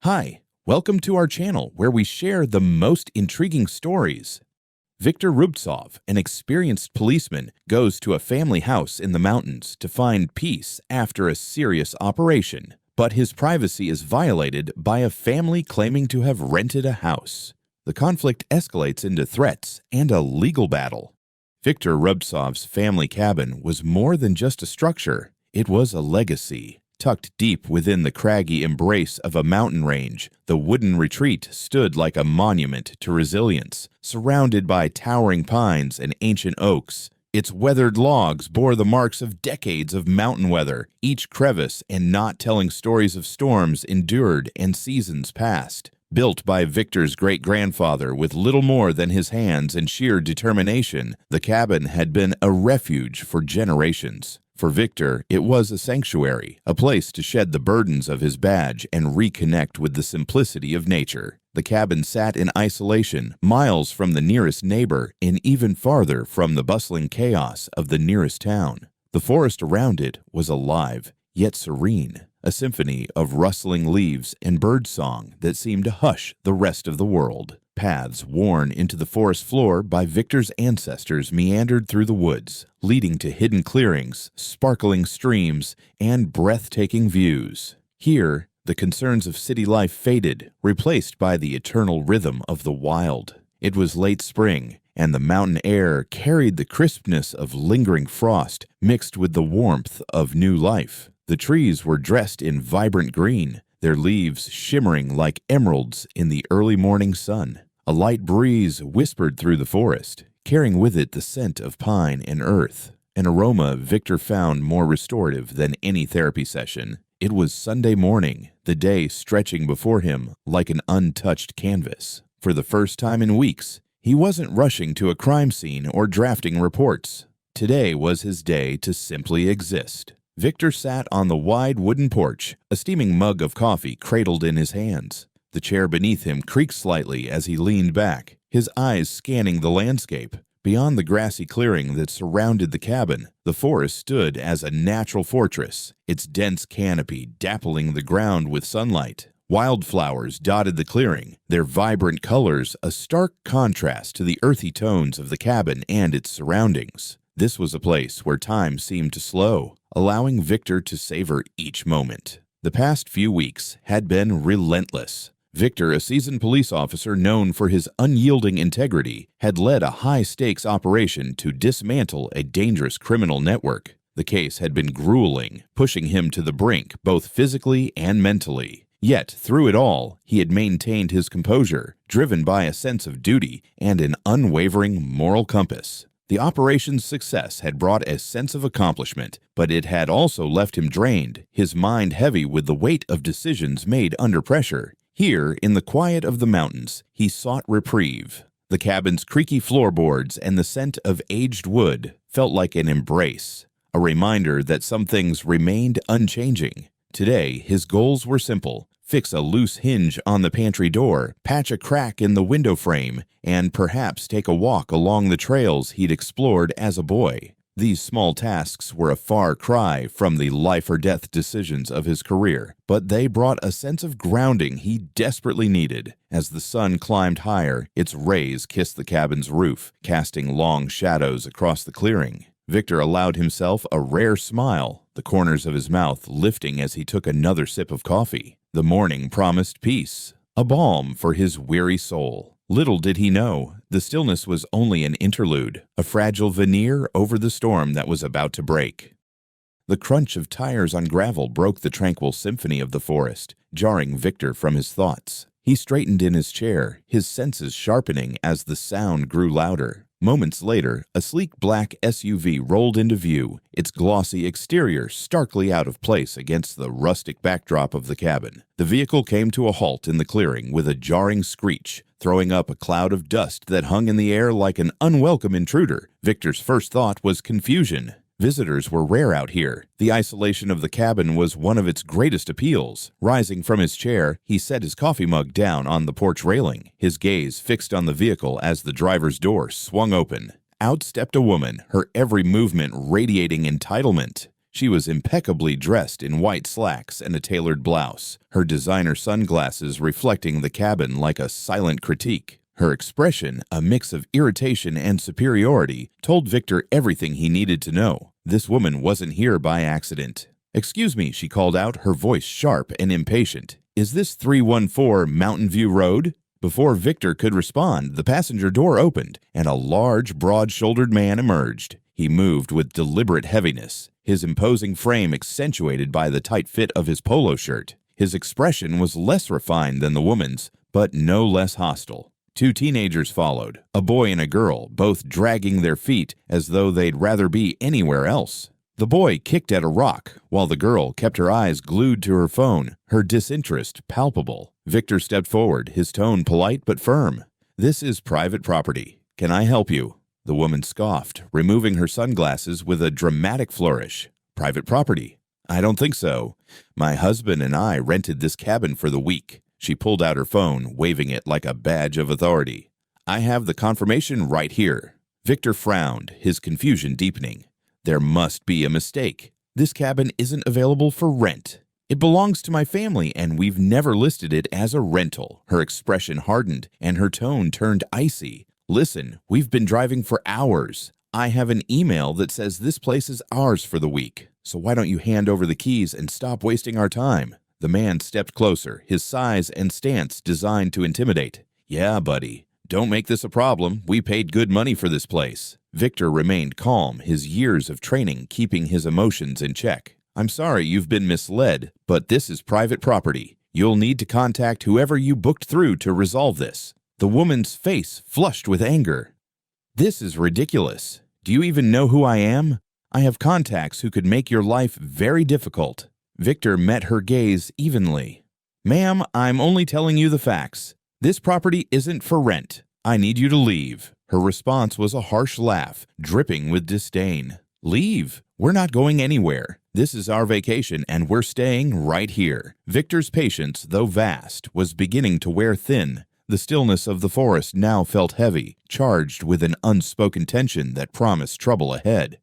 Hi, welcome to our channel where we share the most intriguing stories. Viktor Rubtsov, an experienced policeman, goes to a family house in the mountains to find peace after a serious operation, but his privacy is violated by a family claiming to have rented a house. The conflict escalates into threats and a legal battle. Viktor Rubtsov's family cabin was more than just a structure, it was a legacy. Tucked deep within the craggy embrace of a mountain range, the wooden retreat stood like a monument to resilience, surrounded by towering pines and ancient oaks. Its weathered logs bore the marks of decades of mountain weather, each crevice and knot telling stories of storms endured and seasons past. Built by Viktor's great-grandfather with little more than his hands and sheer determination, the cabin had been a refuge for generations. For Viktor, it was a sanctuary, a place to shed the burdens of his badge and reconnect with the simplicity of nature. The cabin sat in isolation, miles from the nearest neighbor and even farther from the bustling chaos of the nearest town. The forest around it was alive, yet serene, a symphony of rustling leaves and birdsong that seemed to hush the rest of the world. Paths worn into the forest floor by Viktor's ancestors meandered through the woods, leading to hidden clearings, sparkling streams, and breathtaking views. Here, the concerns of city life faded, replaced by the eternal rhythm of the wild. It was late spring, and the mountain air carried the crispness of lingering frost mixed with the warmth of new life. The trees were dressed in vibrant green, their leaves shimmering like emeralds in the early morning sun. A light breeze whispered through the forest, carrying with it the scent of pine and earth, an aroma Viktor found more restorative than any therapy session. It was Sunday morning, the day stretching before him like an untouched canvas. For the first time in weeks, he wasn't rushing to a crime scene or drafting reports. Today was his day to simply exist. Viktor sat on the wide wooden porch, a steaming mug of coffee cradled in his hands. The chair beneath him creaked slightly as he leaned back, his eyes scanning the landscape. Beyond the grassy clearing that surrounded the cabin, the forest stood as a natural fortress, its dense canopy dappling the ground with sunlight. Wildflowers dotted the clearing, their vibrant colors a stark contrast to the earthy tones of the cabin and its surroundings. This was a place where time seemed to slow, allowing Viktor to savor each moment. The past few weeks had been relentless. Viktor, a seasoned police officer known for his unyielding integrity, had led a high-stakes operation to dismantle a dangerous criminal network. The case had been grueling, pushing him to the brink both physically and mentally. Yet, through it all, he had maintained his composure, driven by a sense of duty and an unwavering moral compass. The operation's success had brought a sense of accomplishment, but it had also left him drained, his mind heavy with the weight of decisions made under pressure. Here, in the quiet of the mountains, he sought reprieve. The cabin's creaky floorboards and the scent of aged wood felt like an embrace, a reminder that some things remained unchanging. Today, his goals were simple: fix a loose hinge on the pantry door, patch a crack in the window frame, and perhaps take a walk along the trails he'd explored as a boy. These small tasks were a far cry from the life-or-death decisions of his career, but they brought a sense of grounding he desperately needed. As the sun climbed higher, its rays kissed the cabin's roof, casting long shadows across the clearing. Viktor allowed himself a rare smile, the corners of his mouth lifting as he took another sip of coffee. The morning promised peace, a balm for his weary soul. Little did he know, the stillness was only an interlude, a fragile veneer over the storm that was about to break. The crunch of tires on gravel broke the tranquil symphony of the forest, jarring Viktor from his thoughts. He straightened in his chair, his senses sharpening as the sound grew louder. Moments later, a sleek black SUV rolled into view, its glossy exterior starkly out of place against the rustic backdrop of the cabin. The vehicle came to a halt in the clearing with a jarring screech, throwing up a cloud of dust that hung in the air like an unwelcome intruder. Viktor's first thought was confusion. Visitors were rare out here. The isolation of the cabin was one of its greatest appeals. Rising from his chair, he set his coffee mug down on the porch railing, his gaze fixed on the vehicle as the driver's door swung open. Out stepped a woman, her every movement radiating entitlement. She was impeccably dressed in white slacks and a tailored blouse, her designer sunglasses reflecting the cabin like a silent critique. Her expression, a mix of irritation and superiority, told Victor everything he needed to know. This woman wasn't here by accident. "Excuse me," she called out, her voice sharp and impatient. "Is this 314 Mountain View Road?" Before Victor could respond, the passenger door opened, and a large, broad-shouldered man emerged. He moved with deliberate heaviness, his imposing frame accentuated by the tight fit of his polo shirt. His expression was less refined than the woman's, but no less hostile. Two teenagers followed, a boy and a girl, both dragging their feet as though they'd rather be anywhere else. The boy kicked at a rock, while the girl kept her eyes glued to her phone, her disinterest palpable. Victor stepped forward, his tone polite but firm. "This is private property. Can I help you?" The woman scoffed, removing her sunglasses with a dramatic flourish. "Private property? I don't think so. My husband and I rented this cabin for the week." She pulled out her phone, waving it like a badge of authority. "I have the confirmation right here." Victor frowned, his confusion deepening. There must be a mistake. This cabin isn't available for rent. It belongs to my family, and we've never listed it as a rental. Her expression hardened, and her tone turned icy. "Listen, we've been driving for hours. I have an email that says this place is ours for the week. So why don't you hand over the keys and stop wasting our time?" The man stepped closer, his size and stance designed to intimidate. "Yeah, buddy. Don't make this a problem. We paid good money for this place." Victor remained calm, his years of training keeping his emotions in check. "I'm sorry you've been misled, but this is private property. You'll need to contact whoever you booked through to resolve this." The woman's face flushed with anger. "This is ridiculous. Do you even know who I am? I have contacts who could make your life very difficult." Victor met her gaze evenly. "Ma'am, I'm only telling you the facts. This property isn't for rent. I need you to leave." Her response was a harsh laugh, dripping with disdain. "Leave? We're not going anywhere. This is our vacation, and we're staying right here." Victor's patience, though vast, was beginning to wear thin. The stillness of the forest now felt heavy, charged with an unspoken tension that promised trouble ahead.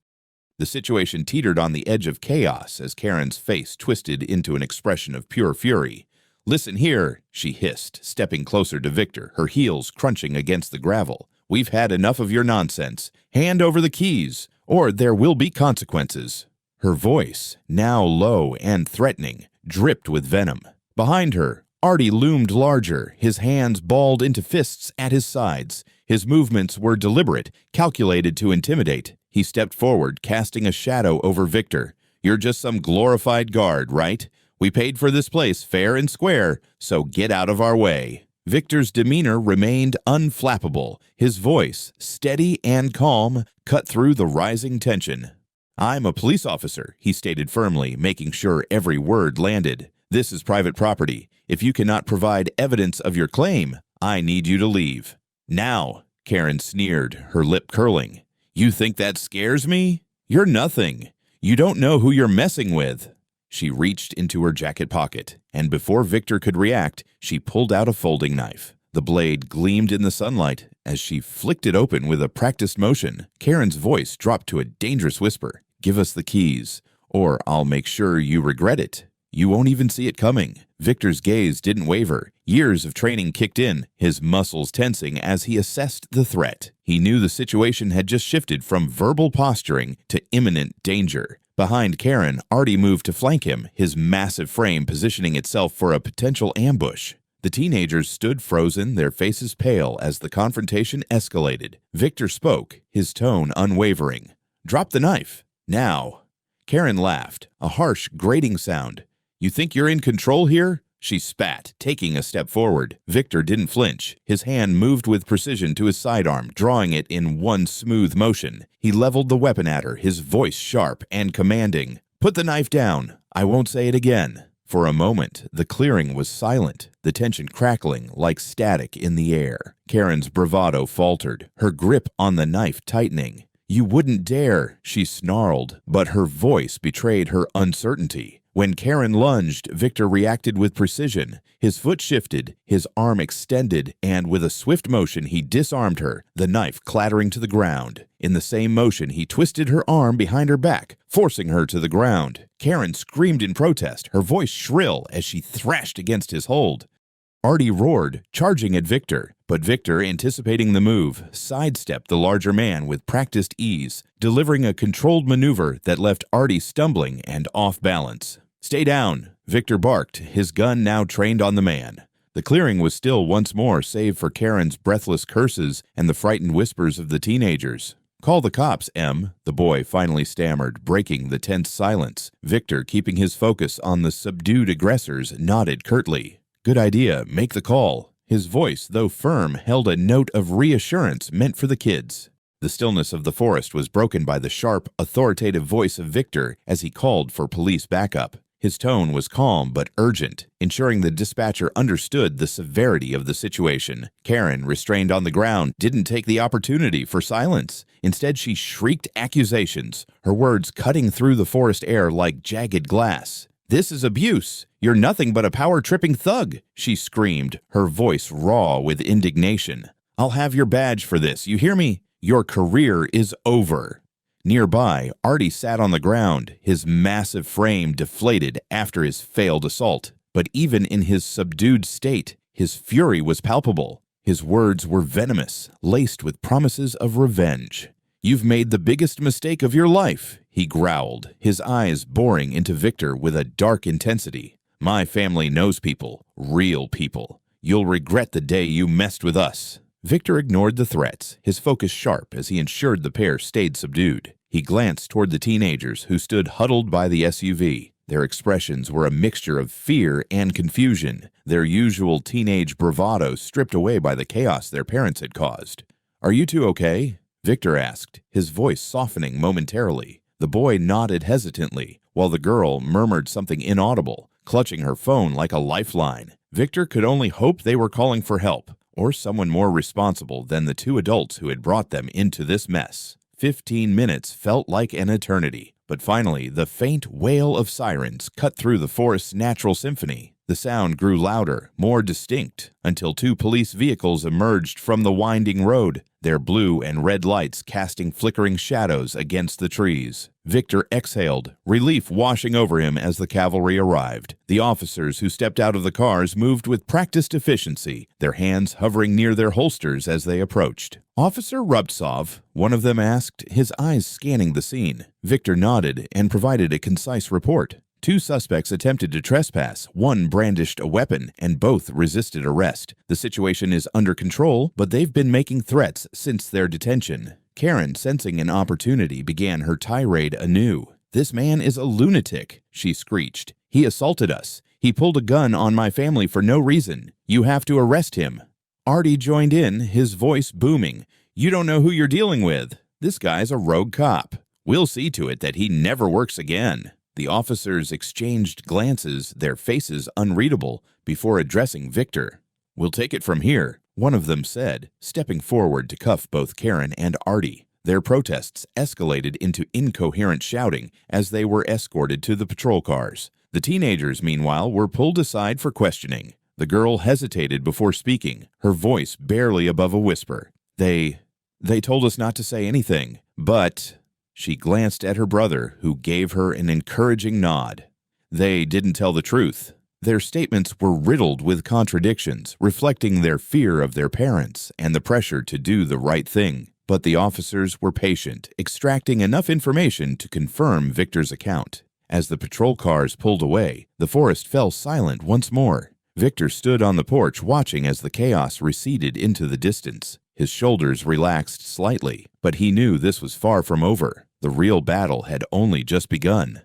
The situation teetered on the edge of chaos as Karen's face twisted into an expression of pure fury. "Listen here," she hissed, stepping closer to Victor, her heels crunching against the gravel. "We've had enough of your nonsense. Hand over the keys, or there will be consequences." Her voice, now low and threatening, dripped with venom. Behind her, Artie loomed larger, his hands balled into fists at his sides. His movements were deliberate, calculated to intimidate. He stepped forward, casting a shadow over Victor. "You're just some glorified guard, right? We paid for this place fair and square, so get out of our way." Victor's demeanor remained unflappable. His voice, steady and calm, cut through the rising tension. "I'm a police officer," he stated firmly, making sure every word landed. "This is private property. If you cannot provide evidence of your claim, I need you to leave." "Now," Karen sneered, her lip curling. "You think that scares me? You're nothing. You don't know who you're messing with." She reached into her jacket pocket, and before Victor could react, she pulled out a folding knife. The blade gleamed in the sunlight as she flicked it open with a practiced motion. Karen's voice dropped to a dangerous whisper. "Give us the keys, or I'll make sure you regret it. You won't even see it coming." Victor's gaze didn't waver. Years of training kicked in, his muscles tensing as he assessed the threat. He knew the situation had just shifted from verbal posturing to imminent danger. Behind Karen, Artie moved to flank him, his massive frame positioning itself for a potential ambush. The teenagers stood frozen, their faces pale as the confrontation escalated. Victor spoke, his tone unwavering. "Drop the knife. Now." Karen laughed, a harsh, grating sound. "You think you're in control here?" She spat, taking a step forward. Victor didn't flinch. His hand moved with precision to his sidearm, drawing it in one smooth motion. He leveled the weapon at her, his voice sharp and commanding. "Put the knife down. I won't say it again." For a moment, the clearing was silent, the tension crackling like static in the air. Karen's bravado faltered, her grip on the knife tightening. "You wouldn't dare," she snarled, but her voice betrayed her uncertainty. When Karen lunged, Victor reacted with precision. His foot shifted, his arm extended, and with a swift motion he disarmed her, the knife clattering to the ground. In the same motion, he twisted her arm behind her back, forcing her to the ground. Karen screamed in protest, her voice shrill as she thrashed against his hold. Artie roared, charging at Victor, but Victor, anticipating the move, sidestepped the larger man with practiced ease, delivering a controlled maneuver that left Artie stumbling and off balance. "Stay down," Victor barked, his gun now trained on the man. The clearing was still once more save for Karen's breathless curses and the frightened whispers of the teenagers. "Call the cops, Em," the boy finally stammered, breaking the tense silence. Victor, keeping his focus on the subdued aggressors, nodded curtly. "Good idea, make the call." His voice, though firm, held a note of reassurance meant for the kids. The stillness of the forest was broken by the sharp, authoritative voice of Victor as he called for police backup. His tone was calm but urgent, ensuring the dispatcher understood the severity of the situation. Karen, restrained on the ground, didn't take the opportunity for silence. Instead, she shrieked accusations, her words cutting through the forest air like jagged glass. "This is abuse. You're nothing but a power-tripping thug," she screamed, her voice raw with indignation. "I'll have your badge for this, you hear me? Your career is over." Nearby, Artie sat on the ground, his massive frame deflated after his failed assault. But even in his subdued state, his fury was palpable. His words were venomous, laced with promises of revenge. "You've made the biggest mistake of your life," he growled, his eyes boring into Victor with a dark intensity. "My family knows people, real people. You'll regret the day you messed with us." Victor ignored the threats, his focus sharp as he ensured the pair stayed subdued. He glanced toward the teenagers who stood huddled by the SUV. Their expressions were a mixture of fear and confusion, their usual teenage bravado stripped away by the chaos their parents had caused. "Are you two okay?" Victor asked, his voice softening momentarily. The boy nodded hesitantly, while the girl murmured something inaudible, clutching her phone like a lifeline. Victor could only hope they were calling for help, or someone more responsible than the two adults who had brought them into this mess. 15 minutes felt like an eternity, but finally the faint wail of sirens cut through the forest's natural symphony. The sound grew louder, more distinct, until two police vehicles emerged from the winding road, their blue and red lights casting flickering shadows against the trees. Victor exhaled, relief washing over him as the cavalry arrived. The officers who stepped out of the cars moved with practiced efficiency, their hands hovering near their holsters as they approached. "Officer Rubtsov?" one of them asked, his eyes scanning the scene. Victor nodded and provided a concise report. Two suspects attempted to trespass, one brandished a weapon, and both resisted arrest. The situation is under control, but they've been making threats since their detention. Karen, sensing an opportunity, began her tirade anew. "This man is a lunatic," she screeched. "He assaulted us. He pulled a gun on my family for no reason. You have to arrest him." Artie joined in, his voice booming. "You don't know who you're dealing with. This guy's a rogue cop. We'll see to it that he never works again." The officers exchanged glances, their faces unreadable, before addressing Victor. "We'll take it from here," one of them said, stepping forward to cuff both Karen and Artie. Their protests escalated into incoherent shouting as they were escorted to the patrol cars. The teenagers, meanwhile, were pulled aside for questioning. The girl hesitated before speaking, her voice barely above a whisper. They told us not to say anything, but..." She glanced at her brother, who gave her an encouraging nod. "They didn't tell the truth." Their statements were riddled with contradictions, reflecting their fear of their parents and the pressure to do the right thing. But the officers were patient, extracting enough information to confirm Victor's account. As the patrol cars pulled away, the forest fell silent once more. Victor stood on the porch watching as the chaos receded into the distance. His shoulders relaxed slightly, but he knew this was far from over. The real battle had only just begun.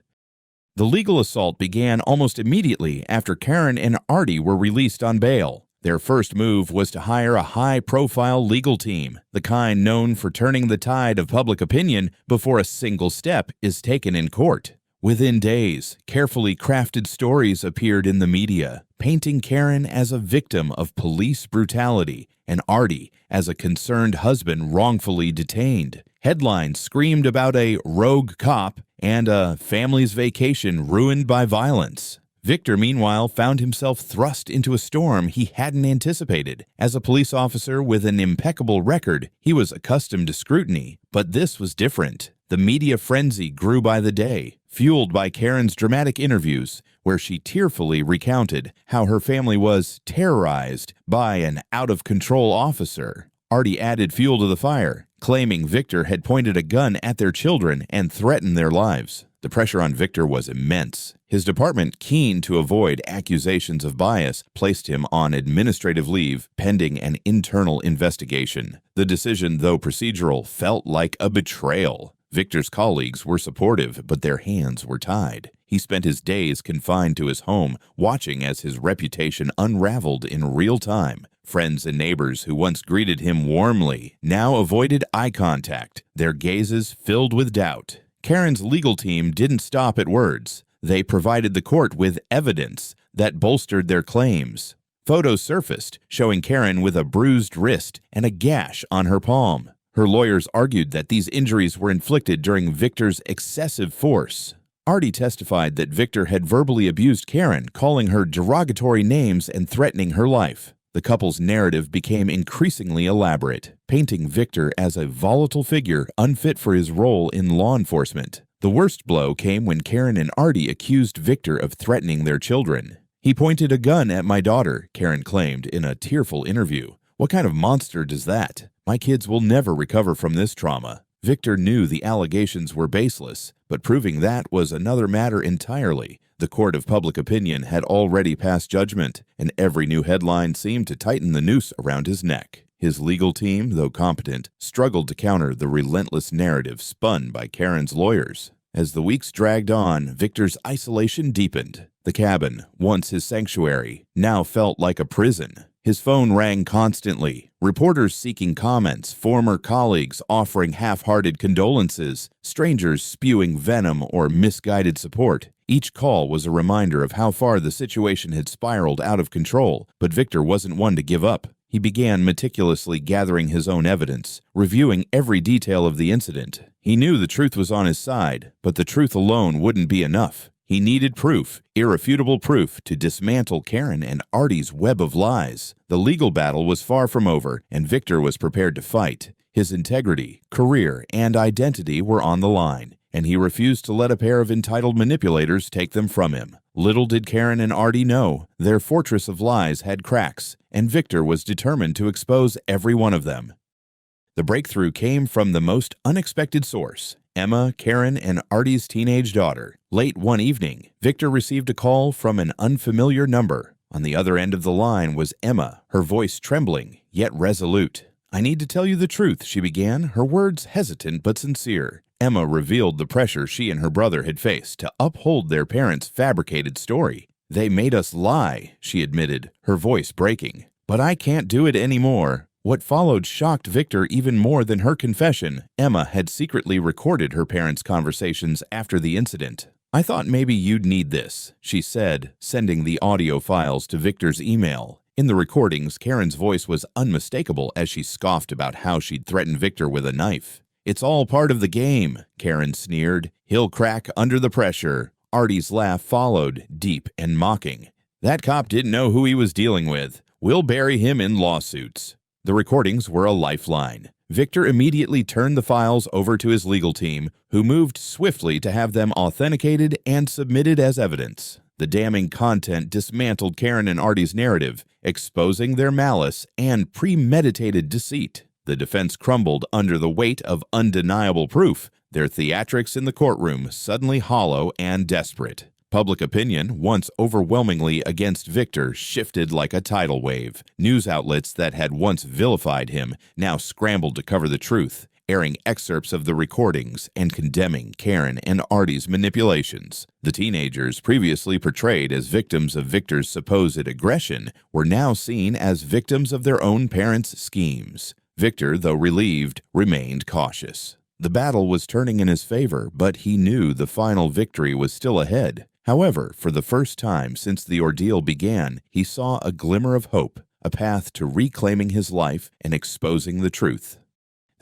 The legal assault began almost immediately after Karen and Artie were released on bail. Their first move was to hire a high-profile legal team, the kind known for turning the tide of public opinion before a single step is taken in court. Within days, carefully crafted stories appeared in the media, painting Karen as a victim of police brutality and Artie as a concerned husband wrongfully detained. Headlines screamed about a rogue cop and a family's vacation ruined by violence. Victor, meanwhile, found himself thrust into a storm he hadn't anticipated. As a police officer with an impeccable record, he was accustomed to scrutiny, but this was different. The media frenzy grew by the day, fueled by Karen's dramatic interviews, where she tearfully recounted how her family was terrorized by an out-of-control officer. Artie added fuel to the fire, claiming Victor had pointed a gun at their children and threatened their lives. The pressure on Victor was immense. His department, keen to avoid accusations of bias, placed him on administrative leave pending an internal investigation. The decision, though procedural, felt like a betrayal. Victor's colleagues were supportive, but their hands were tied. He spent his days confined to his home, watching as his reputation unraveled in real time. Friends and neighbors who once greeted him warmly now avoided eye contact, their gazes filled with doubt. Karen's legal team didn't stop at words. They provided the court with evidence that bolstered their claims. Photos surfaced showing Karen with a bruised wrist and a gash on her palm. Her lawyers argued that these injuries were inflicted during Victor's excessive force. Artie testified that Victor had verbally abused Karen, calling her derogatory names and threatening her life. The couple's narrative became increasingly elaborate, painting Victor as a volatile figure unfit for his role in law enforcement. The worst blow came when Karen and Artie accused Victor of threatening their children. "He pointed a gun at my daughter," Karen claimed in a tearful interview. "What kind of monster does that? My kids will never recover from this trauma." Victor knew the allegations were baseless, but proving that was another matter entirely. The court of public opinion had already passed judgment, and every new headline seemed to tighten the noose around his neck. His legal team, though competent, struggled to counter the relentless narrative spun by Karen's lawyers. As the weeks dragged on, Victor's isolation deepened. The cabin, once his sanctuary, now felt like a prison. His phone rang constantly, reporters seeking comments, former colleagues offering half-hearted condolences, strangers spewing venom or misguided support. Each call was a reminder of how far the situation had spiraled out of control, but Victor wasn't one to give up. He began meticulously gathering his own evidence, reviewing every detail of the incident. He knew the truth was on his side, but the truth alone wouldn't be enough. He needed proof, irrefutable proof, to dismantle Karen and Artie's web of lies. The legal battle was far from over, and Victor was prepared to fight. His integrity, career, and identity were on the line, and he refused to let a pair of entitled manipulators take them from him. Little did Karen and Artie know, their fortress of lies had cracks, and Victor was determined to expose every one of them. The breakthrough came from the most unexpected source: Emma, Karen, and Artie's teenage daughter. Late one evening, Victor received a call from an unfamiliar number. On the other end of the line was Emma, her voice trembling, yet resolute. "I need to tell you the truth," she began, her words hesitant but sincere. Emma revealed the pressure she and her brother had faced to uphold their parents' fabricated story. "They made us lie," she admitted, her voice breaking. "But I can't do it anymore." What followed shocked Victor even more than her confession. Emma had secretly recorded her parents' conversations after the incident. "I thought maybe you'd need this," she said, sending the audio files to Victor's email. In the recordings, Karen's voice was unmistakable as she scoffed about how she'd threatened Victor with a knife. "It's all part of the game," Karen sneered. "He'll crack under the pressure." Artie's laugh followed, deep and mocking. "That cop didn't know who he was dealing with. We'll bury him in lawsuits." The recordings were a lifeline. Victor immediately turned the files over to his legal team, who moved swiftly to have them authenticated and submitted as evidence. The damning content dismantled Karen and Artie's narrative, exposing their malice and premeditated deceit. The defense crumbled under the weight of undeniable proof, their theatrics in the courtroom suddenly hollow and desperate. Public opinion, once overwhelmingly against Victor, shifted like a tidal wave. News outlets that had once vilified him now scrambled to cover the truth, airing excerpts of the recordings and condemning Karen and Artie's manipulations. The teenagers, previously portrayed as victims of Victor's supposed aggression, were now seen as victims of their own parents' schemes. Victor, though relieved, remained cautious. The battle was turning in his favor, but he knew the final victory was still ahead. However, for the first time since the ordeal began, he saw a glimmer of hope, a path to reclaiming his life and exposing the truth.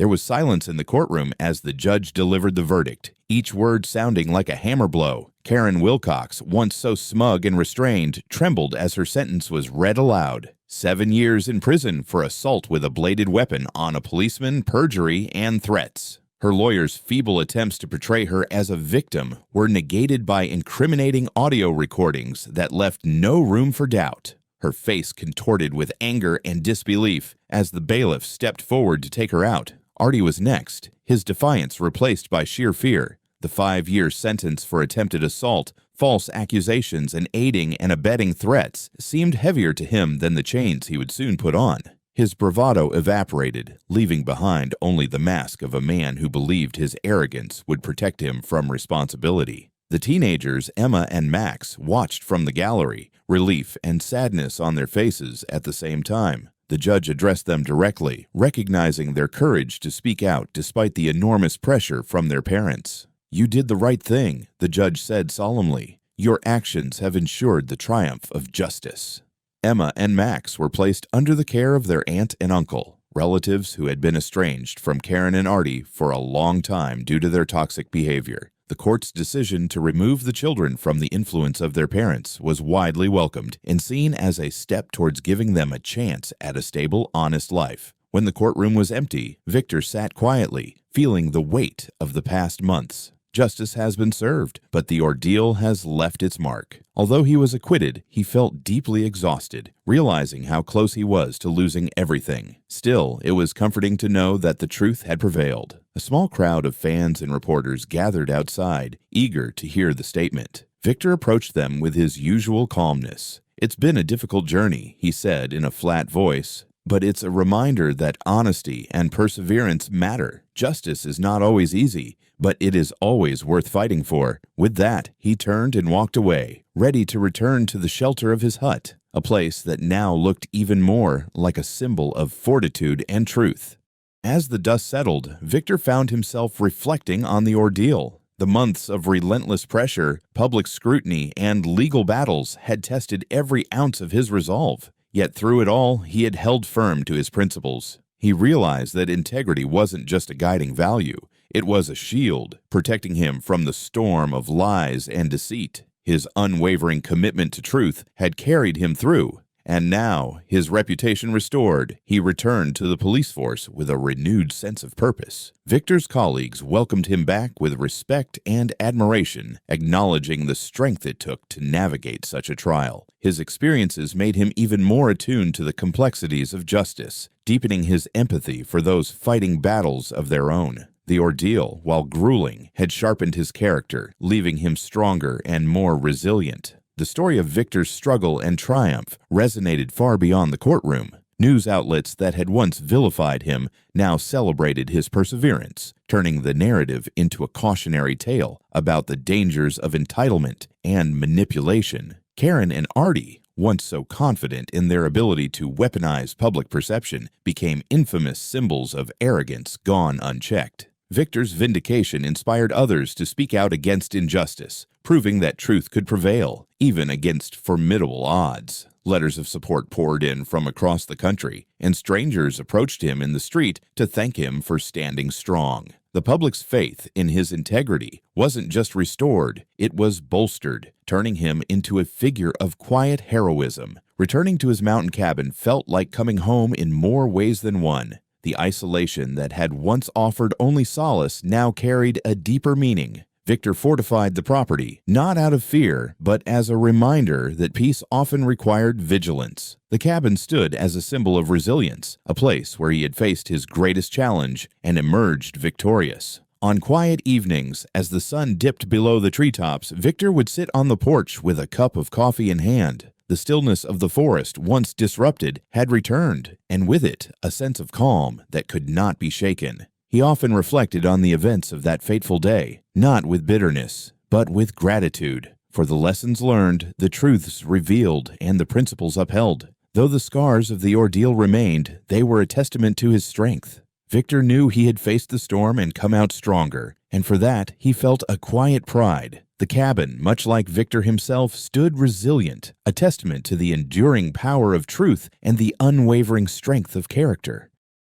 There was silence in the courtroom as the judge delivered the verdict, each word sounding like a hammer blow. Karen Wilcox, once so smug and restrained, trembled as her sentence was read aloud. 7 years in prison for assault with a bladed weapon on a policeman, perjury, and threats. Her lawyer's feeble attempts to portray her as a victim were negated by incriminating audio recordings that left no room for doubt. Her face contorted with anger and disbelief as the bailiff stepped forward to take her out. Artie was next, his defiance replaced by sheer fear. The 5-year sentence for attempted assault, false accusations, and aiding and abetting threats seemed heavier to him than the chains he would soon put on. His bravado evaporated, leaving behind only the mask of a man who believed his arrogance would protect him from responsibility. The teenagers, Emma and Max, watched from the gallery, relief and sadness on their faces at the same time. The judge addressed them directly, recognizing their courage to speak out despite the enormous pressure from their parents. "You did the right thing," the judge said solemnly. "Your actions have ensured the triumph of justice." Emma and Max were placed under the care of their aunt and uncle, relatives who had been estranged from Karen and Artie for a long time due to their toxic behavior. The court's decision to remove the children from the influence of their parents was widely welcomed and seen as a step towards giving them a chance at a stable, honest life. When the courtroom was empty, Victor sat quietly, feeling the weight of the past months. Justice has been served, but the ordeal has left its mark. Although he was acquitted, he felt deeply exhausted, realizing how close he was to losing everything. Still, it was comforting to know that the truth had prevailed. A small crowd of fans and reporters gathered outside, eager to hear the statement. Victor approached them with his usual calmness. "It's been a difficult journey," he said in a flat voice. "But it's a reminder that honesty and perseverance matter. Justice is not always easy, but it is always worth fighting for." With that, he turned and walked away, ready to return to the shelter of his hut, a place that now looked even more like a symbol of fortitude and truth. As the dust settled, Victor found himself reflecting on the ordeal. The months of relentless pressure, public scrutiny, and legal battles had tested every ounce of his resolve. Yet through it all, he had held firm to his principles. He realized that integrity wasn't just a guiding value. It was a shield, protecting him from the storm of lies and deceit. His unwavering commitment to truth had carried him through. And now, his reputation restored, he returned to the police force with a renewed sense of purpose. Victor's colleagues welcomed him back with respect and admiration, acknowledging the strength it took to navigate such a trial. His experiences made him even more attuned to the complexities of justice, deepening his empathy for those fighting battles of their own. The ordeal, while grueling, had sharpened his character, leaving him stronger and more resilient. The story of Victor's struggle and triumph resonated far beyond the courtroom. News outlets that had once vilified him now celebrated his perseverance, turning the narrative into a cautionary tale about the dangers of entitlement and manipulation. Karen and Artie, once so confident in their ability to weaponize public perception, became infamous symbols of arrogance gone unchecked. Victor's vindication inspired others to speak out against injustice, proving that truth could prevail, even against formidable odds. Letters of support poured in from across the country, and strangers approached him in the street to thank him for standing strong. The public's faith in his integrity wasn't just restored, it was bolstered, turning him into a figure of quiet heroism. Returning to his mountain cabin felt like coming home in more ways than one. The isolation that had once offered only solace now carried a deeper meaning. Victor fortified the property, not out of fear, but as a reminder that peace often required vigilance. The cabin stood as a symbol of resilience, a place where he had faced his greatest challenge and emerged victorious. On quiet evenings, as the sun dipped below the treetops, Victor would sit on the porch with a cup of coffee in hand. The stillness of the forest, once disrupted, had returned, and with it, a sense of calm that could not be shaken. He often reflected on the events of that fateful day, not with bitterness, but with gratitude, for the lessons learned, the truths revealed, and the principles upheld. Though the scars of the ordeal remained, they were a testament to his strength. Victor knew he had faced the storm and come out stronger, and for that he felt a quiet pride. The cabin, much like Victor himself, stood resilient, a testament to the enduring power of truth and the unwavering strength of character.